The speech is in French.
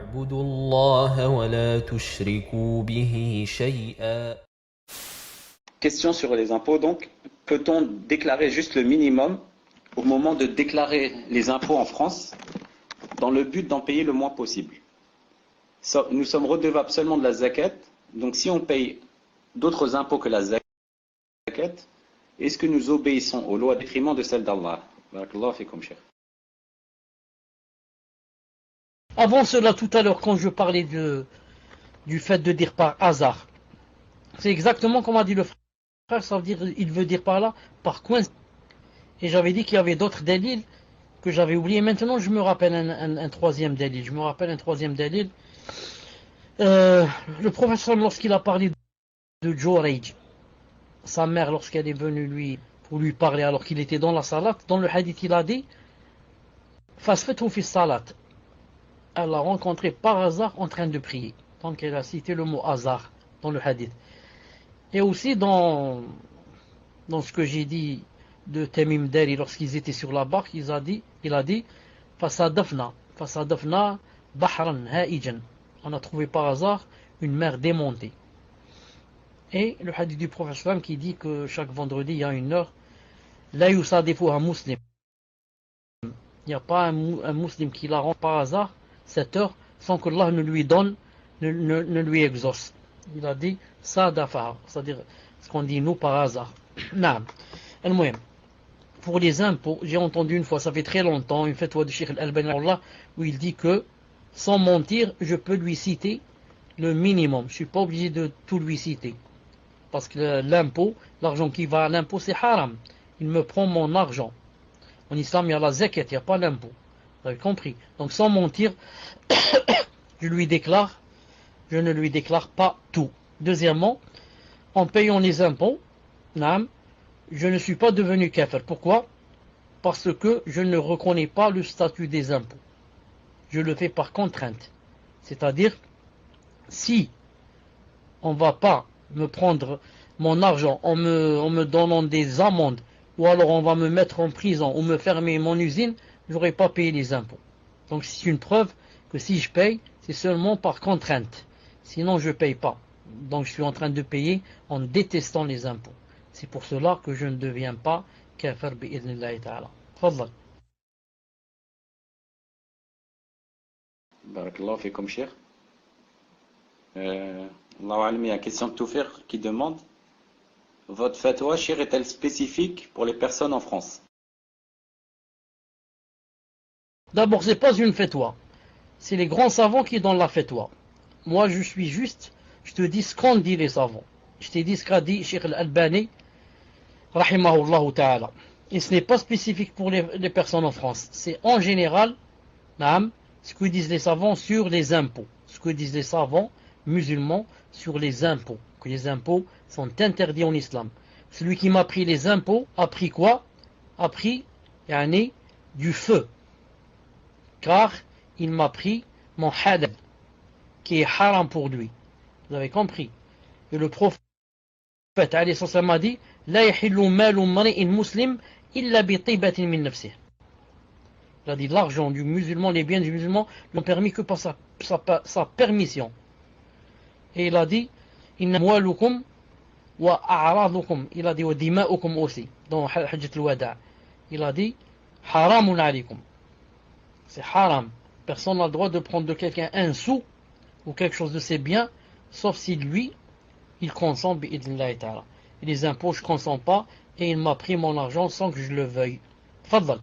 واعبدوا الله ولا تشركوا به شيئا. Question sur les impôts, donc, peut-on déclarer juste le minimum au moment de déclarer les impôts en France dans le but d'en payer le moins possible? Nous sommes redevables seulement de la zakat, donc si on paye d'autres impôts que la zakat, est-ce que nous obéissons aux lois au détriment de celles d'Allah? Barakallahu fikum, cheikh. Avant cela, tout à l'heure, quand je parlais du fait de dire par hasard, c'est exactement comme a dit le frère, ça veut dire, il veut dire par là, par coincidence. Et j'avais dit qu'il y avait d'autres délits que j'avais oublié. Maintenant, je me rappelle un troisième délit. Le professeur, lorsqu'il a parlé de Jurayj, sa mère, lorsqu'elle est venue pour lui parler alors qu'il était dans la salat, dans le hadith, il a dit Fasfethu fi salat. Elle l'a rencontré par hasard en train de prier. Donc elle a cité le mot hasard dans le hadith. Et aussi dans ce que j'ai dit de Tamim Dari lorsqu'ils étaient sur la barque, il a dit Fasadafna bahran ha'ijan. On a trouvé par hasard une mer démontée. Et le hadith du prophète qui dit que chaque vendredi il y a une heure, la yusadifu un muslim. Il n'y a pas un musulman qui la rend par hasard cette heure sans que Allah ne lui donne, ne lui exauce. Il a dit sadafa, c'est-à-dire ce qu'on dit nous par hasard. Pour les impôts, j'ai entendu une fois, ça fait très longtemps, une fatwa de Cheikh Al-Albani où il dit que sans mentir, je peux lui citer le minimum. Je ne suis pas obligé de tout lui citer. Parce que l'impôt, l'argent qui va à l'impôt, c'est haram. Il me prend mon argent. En islam, il y a la zakat, il n'y a pas l'impôt. Vous avez compris? Donc sans mentir, je ne lui déclare pas tout. Deuxièmement, en payant les impôts, je ne suis pas devenu kafir. Pourquoi? Parce que je ne reconnais pas le statut des impôts. Je le fais par contrainte. C'est-à-dire, si on ne va pas me prendre mon argent en me donnant des amendes, ou alors on va me mettre en prison ou me fermer mon usine, je n'aurai pas payé les impôts. Donc c'est une preuve que si je paye, c'est seulement par contrainte. Sinon je ne paye pas. Donc je suis en train de payer en détestant les impôts. C'est pour cela que je ne deviens pas kafir bi'idhnillahi ta'ala. Fadlak. Barakallahu fikum, cheikh. Allahu alam, il y a une question de Toufir qui demande votre fatwa, cheikh, est-elle spécifique pour les personnes en France? D'abord, ce n'est pas une fatwa. C'est les grands savants qui donnent la fatwa. Moi, je suis juste, je te dis ce qu'ont dit les savants. Je te dis ce qu'a dit Cheikh Al-Albani, rahimahullah ta'ala. Et ce n'est pas spécifique pour les personnes en France. C'est en général, ce que disent les savants sur les impôts. Ce que disent les savants musulmans sur les impôts. Que les impôts sont interdits en islam. Celui qui m'a pris les impôts a pris quoi? A pris du feu. Car il m'a pris mon halal, qui est haram pour lui. Vous avez compris? Et le prophète alayhi salam a dit La yahillu malu mri'in muslim illa bi tibatin min nafsih. Il a dit l'argent du musulman, les biens du musulman n'ont permis que par sa permission. Et il a dit Inna amwalukum wa a'radukum. Il a dit wa dima'ukum aussi dans Hajjat al-Wada'. Il a dit haramun alaykum. C'est haram. Personne n'a le droit de prendre de quelqu'un un sou ou quelque chose de ses biens, sauf si lui, il consent bi'idhnillahi ta'ala. Et les impôts, je ne consens pas, et il m'a pris mon argent sans que je le veuille. Fadal.